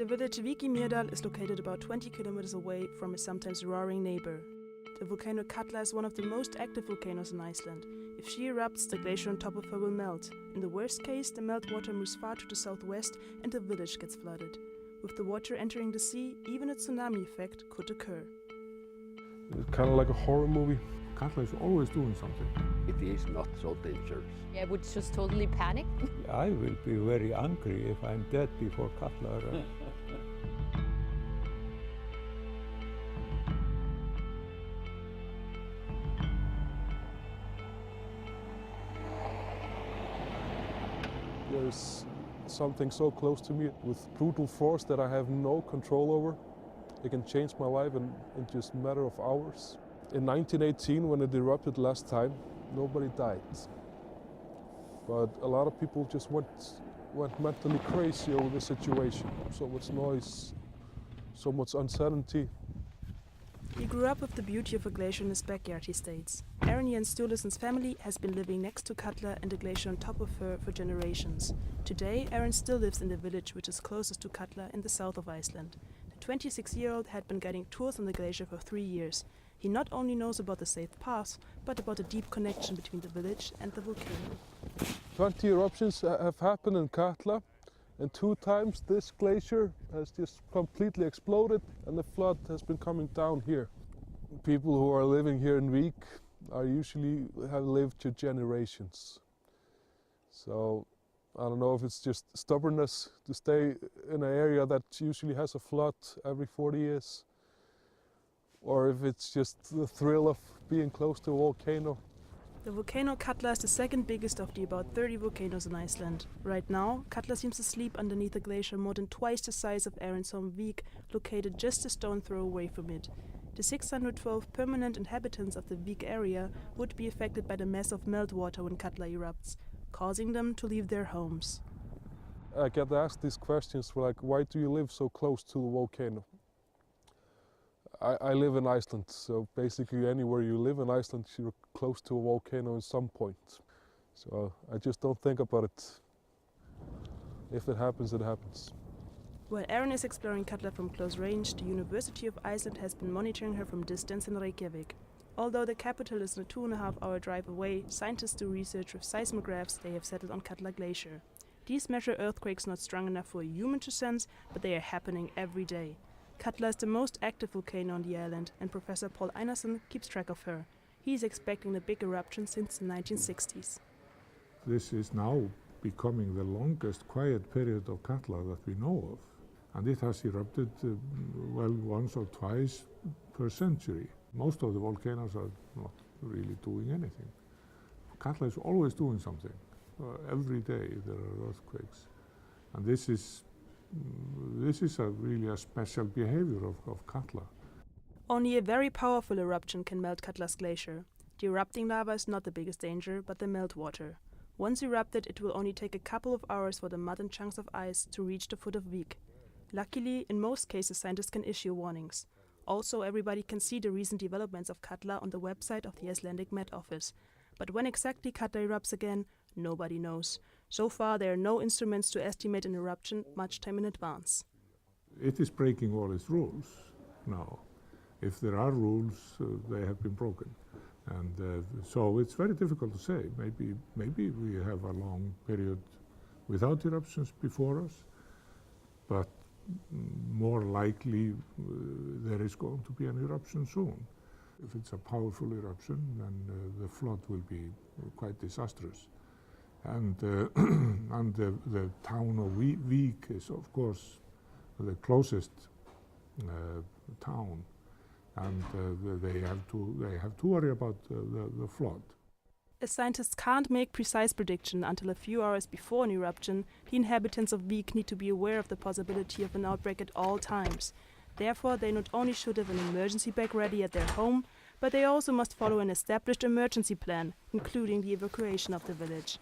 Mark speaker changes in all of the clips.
Speaker 1: The village Mydral is located about 20 kilometers away from a sometimes roaring neighbour. The volcano Katla is one of the most active volcanoes in Iceland. If she erupts, the glacier on top of her will melt. In the worst case, the meltwater moves far to the southwest and the village gets flooded. With the water entering the sea, even a tsunami effect could occur.
Speaker 2: It's kind of like a horror movie.
Speaker 3: Katla is always doing something.
Speaker 4: It is not so dangerous.
Speaker 5: I would just totally panic.
Speaker 6: I will be very angry if I'm dead before Katla.
Speaker 2: There's something so close to me with brutal force that I have no control over. It can change my life in just a matter of hours. In 1918, when it erupted last time, nobody died. But a lot of people just went mentally crazy over the situation. So much noise, so much uncertainty.
Speaker 1: He grew up with the beauty of a glacier in his backyard, he states. Aaron Jens Sturluson's family has been living next to Katla and the glacier on top of her for generations. Today, Aaron still lives in the village which is closest to Katla in the south of Iceland. The 26-year-old had been guiding tours on the glacier for 3 years. He not only knows about the safe paths, but about the deep connection between the village and the volcano.
Speaker 2: 20 eruptions have happened in Katla, and 2 times this glacier has just completely exploded and the flood has been coming down here. People who are living here in Vík have lived for generations. So I don't know if it's just stubbornness to stay in an area that usually has a flood every 40 years, or if it's just the thrill of being close to a volcano.
Speaker 1: The volcano Katla is the second biggest of the about 30 volcanoes in Iceland. Right now, Katla seems to sleep underneath a glacier more than twice the size of Aaron's home Vík, located just a stone throw away from it. The 612 permanent inhabitants of the Vík area would be affected by the massive meltwater when Katla erupts, causing them to leave their homes.
Speaker 2: I get asked these questions like, why do you live so close to the volcano? I live in Iceland, so basically anywhere you live in Iceland, you're close to a volcano at some point. So I just don't think about it. If it happens, it happens.
Speaker 1: While Aaron is exploring Katla from close range, the University of Iceland has been monitoring her from distance in Reykjavik. Although the capital is a 2.5-hour drive away, scientists do research with seismographs they have settled on Katla Glacier. These measure earthquakes not strong enough for a human to sense, but they are happening every day. Katla is the most active volcano on the island, and Professor Paul Einarsson keeps track of her. He is expecting the big eruption since the 1960s.
Speaker 3: This is now becoming the longest quiet period of Katla that we know of. And it has erupted, once or twice per century. Most of the volcanoes are not really doing anything. Katla is always doing something. Every day there are earthquakes. And this is really a special behavior of Katla.
Speaker 1: Only a very powerful eruption can melt Katla's glacier. The erupting lava is not the biggest danger, but the meltwater. Once erupted, it will only take a couple of hours for the mud and chunks of ice to reach the foot of Vík. Luckily, in most cases, scientists can issue warnings. Also, everybody can see the recent developments of Katla on the website of the Icelandic Met Office. But when exactly Katla erupts again, nobody knows. So far, there are no instruments to estimate an eruption much time in advance.
Speaker 3: It is breaking all its rules now. If there are rules, they have been broken. And so it's very difficult to say. Maybe we have a long period without eruptions before us, but more likely there is going to be an eruption soon. If it's a powerful eruption, then the flood will be quite disastrous. And, and the town of Vík is, of course, the closest town, and they have to worry about the flood.
Speaker 1: As scientists can't make precise prediction until a few hours before an eruption, the inhabitants of Vík need to be aware of the possibility of an outbreak at all times. Therefore, they not only should have an emergency bag ready at their home, but they also must follow an established emergency plan, including the evacuation of the village.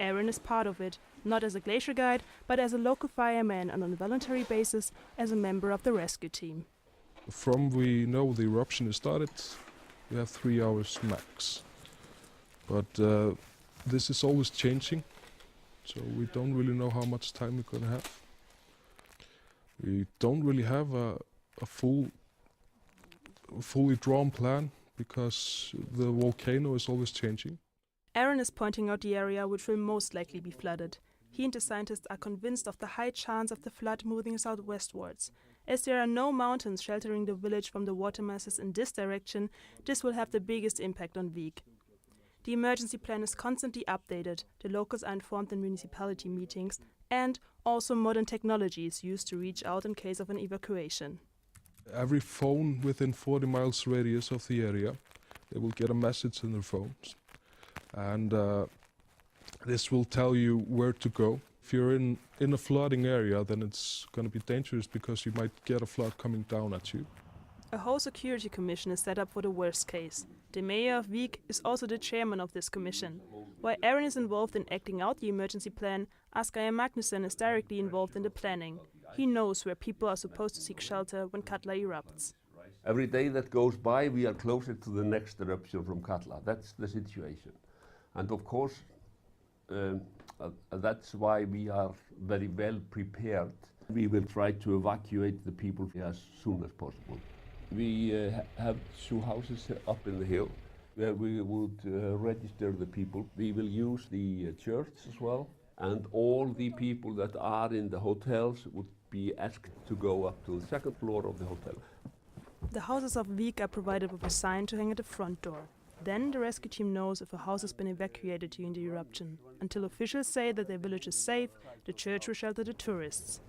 Speaker 1: Aaron is part of it, not as a glacier guide, but as a local fireman on a voluntary basis as a member of the rescue team.
Speaker 2: From we know the eruption has started, we have 3 hours max. But this is always changing, so we don't really know how much time we're going to have. We don't really have a fully drawn plan because the volcano is always changing.
Speaker 1: Aaron is pointing out the area which will most likely be flooded. He and the scientists are convinced of the high chance of the flood moving southwestwards. As there are no mountains sheltering the village from the water masses in this direction, this will have the biggest impact on Vik. The emergency plan is constantly updated, the locals are informed in municipality meetings, and also modern technology is used to reach out in case of an evacuation.
Speaker 2: Every phone within 40 miles radius of the area, they will get a message in their phones. And this will tell you where to go. If you're in a flooding area, then it's going to be dangerous because you might get a flood coming down at you.
Speaker 1: A whole security commission is set up for the worst case. The mayor of Vik is also the chairman of this commission. While Aaron is involved in acting out the emergency plan, Asgeir Magnussen is directly involved in the planning. He knows where people are supposed to seek shelter when Katla erupts.
Speaker 4: Every day that goes by, we are closer to the next eruption from Katla. That's the situation. And of course, that's why we are very well prepared. We will try to evacuate the people as soon as possible. We have 2 houses up in the hill where we would register the people. We will use the church as well, and all the people that are in the hotels would be asked to go up to the 2nd floor of the hotel.
Speaker 1: The houses of Vik are provided with a sign to hang at the front door. Then the rescue team knows if a house has been evacuated during the eruption. Until officials say that their village is safe, the church will shelter the tourists.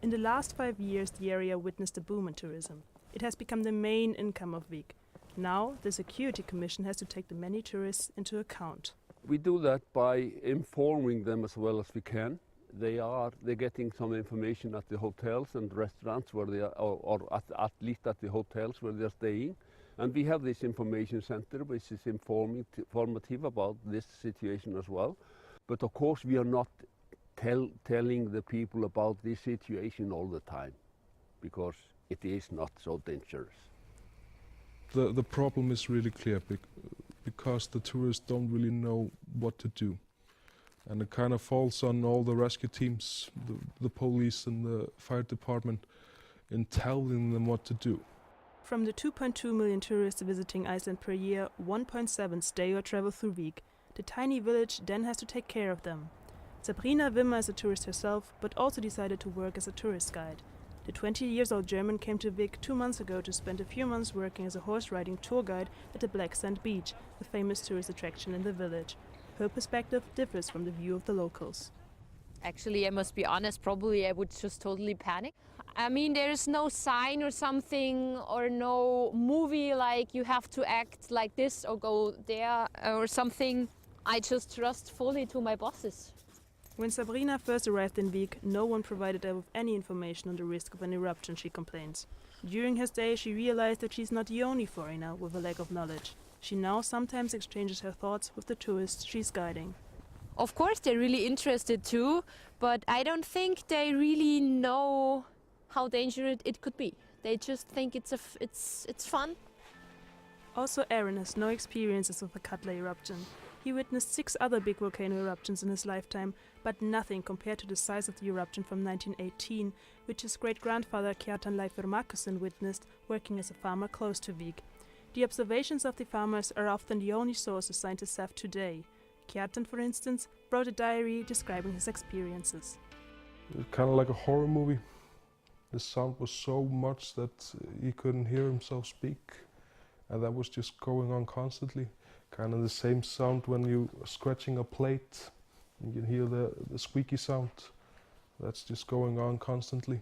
Speaker 1: In the last 5 years, the area witnessed a boom in tourism. It has become the main income of Vik. Now, the Security Commission has to take the many tourists into account.
Speaker 4: We do that by informing them as well as we can. They're getting some information at the hotels and restaurants where they are, or at least at the hotels where they're staying. And we have this information center which is informative about this situation as well. But of course we are not telling the people about this situation all the time, because it is not so dangerous.
Speaker 2: The problem is really clear because the tourists don't really know what to do. And it kind of falls on all the rescue teams, the police and the fire department in telling them what to do.
Speaker 1: From the 2.2 million tourists visiting Iceland per year, 1.7 stay or travel through Vik. The tiny village then has to take care of them. Sabrina Wimmer is a tourist herself, but also decided to work as a tourist guide. The 20-year-old German came to Vik 2 months ago to spend a few months working as a horse-riding tour guide at the Black Sand Beach, the famous tourist attraction in the village. Her perspective differs from the view of the locals.
Speaker 5: Actually, I must be honest, probably I would just totally panic. I mean, there is no sign or something, or no movie like you have to act like this or go there or something. I just trust fully to my bosses.
Speaker 1: When Sabrina first arrived in Vik, no one provided her with any information on the risk of an eruption, she complains. During her stay, she realized that she's not the only foreigner with a lack of knowledge. She now sometimes exchanges her thoughts with the tourists she's guiding.
Speaker 5: Of course, they're really interested too, but I don't think they really know how dangerous it could be. They just think it's fun.
Speaker 1: Also, Aaron has no experiences with a Katla eruption. He witnessed 6 other big volcano eruptions in his lifetime, but nothing compared to the size of the eruption from 1918, which his great-grandfather Kjartan Leifur Markusson witnessed working as a farmer close to Vik. The observations of the farmers are often the only sources scientists have today. Kjartan, for instance, wrote a diary describing his experiences.
Speaker 2: It was kind of like a horror movie. The sound was so much that he couldn't hear himself speak, and that was just going on constantly. Kind of the same sound when you're scratching a plate. You can hear the squeaky sound. That's just going on constantly.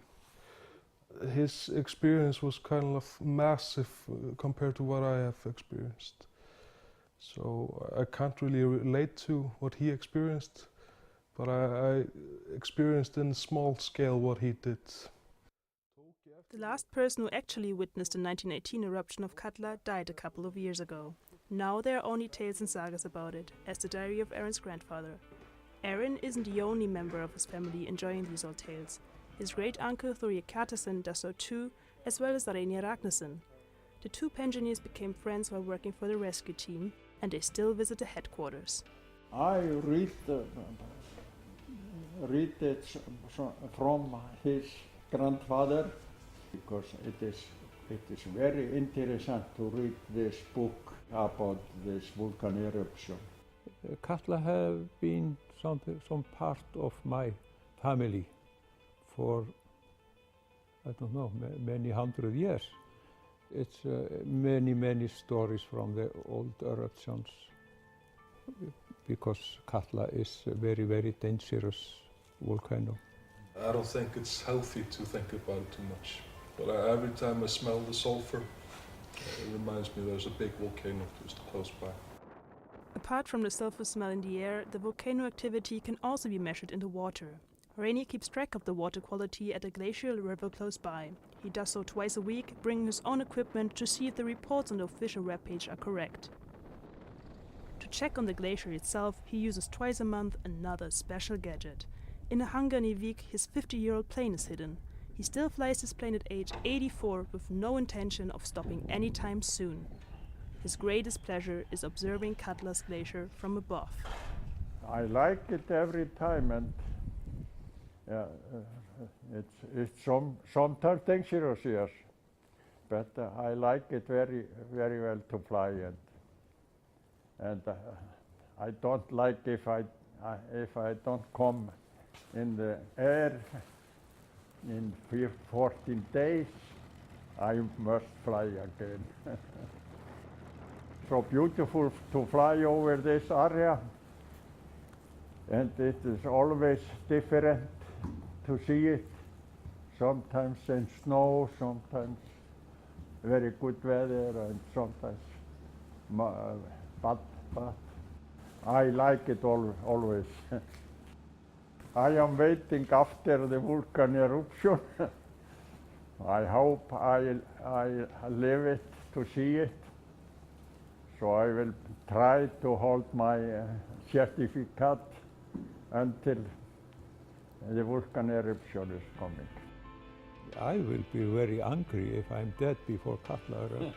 Speaker 2: His experience was kind of massive compared to what I have experienced. So I can't really relate to what he experienced, but I experienced in a small scale what he did.
Speaker 1: The last person who actually witnessed the 1918 eruption of Katla died a couple of years ago. Now there are only tales and sagas about it, as the diary of Aaron's grandfather. Aaron isn't the only member of his family enjoying these old tales. His great-uncle Þorri Kjartason does so too, as well as Reinir Ragnarsson. The 2 pensioners became friends while working for the rescue team, and they still visit the headquarters.
Speaker 7: I read it from his grandfather, because it is very interesting to read this book about this volcano eruption.
Speaker 6: Katla have been some part of my family for, I don't know, many hundred years. It's many stories from the old eruptions, because Katla is a very dangerous volcano.
Speaker 2: I don't think it's healthy to think about it too much. But every time I smell the sulfur, it reminds me there's a big volcano just close by.
Speaker 1: Apart from the sulfur smell in the air, the volcano activity can also be measured in the water. Rainy keeps track of the water quality at a glacial river close by. He does so twice a week, bringing his own equipment to see if the reports on the official webpage are correct. To check on the glacier itself, he uses twice a month another special gadget. In a hangar near Vik, his 50-year-old plane is hidden. He still flies his plane at age 84 with no intention of stopping anytime soon. His greatest pleasure is observing Katla's glacier from above.
Speaker 7: I like it every time, and it's sometimes dangerous, yes, but I like it very well to fly, and I don't like if I don't come in the air in 14 days, I must fly again. So beautiful to fly over this area, and it is always different to see it. Sometimes in snow, sometimes very good weather, and sometimes bad. I like it always. I am waiting after the volcano eruption. I hope I live it to see it. So I will try to hold my certificate until the volcano eruption is coming.
Speaker 6: I will be very angry if I'm dead before Katla erupts.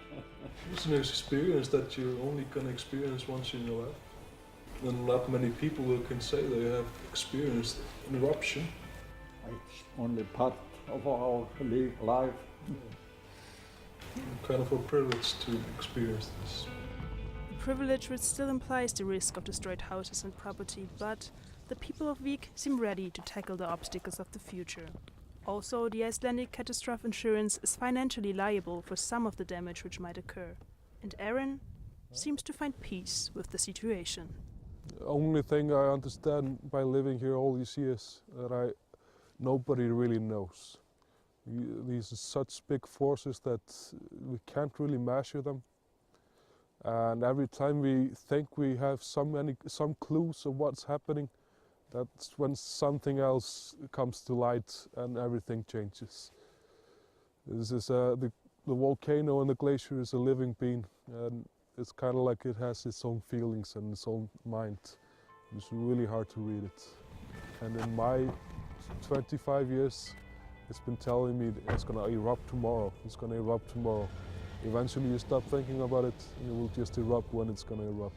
Speaker 2: It's an experience that you're only going to experience once in your life. And not many people who can say they have experienced an eruption.
Speaker 7: It's only part of our life.
Speaker 2: Kind of a privilege to experience this.
Speaker 1: The privilege which still implies the risk of destroyed houses and property, but the people of Vik seem ready to tackle the obstacles of the future. Also, the Icelandic catastrophe insurance is financially liable for some of the damage which might occur. And Aaron seems to find peace with the situation.
Speaker 2: The only thing I understand by living here all these years that nobody really knows. These are such big forces that we can't really measure them. And every time we think we have some clues of what's happening, that's when something else comes to light and everything changes. This is the volcano and the glacier is a living being, and it's kind of like it has its own feelings and its own mind. It's really hard to read it. And in my 25 years, it's been telling me it's going to erupt tomorrow. It's going to erupt tomorrow. Eventually you stop thinking about it and it will just erupt when it's going to erupt.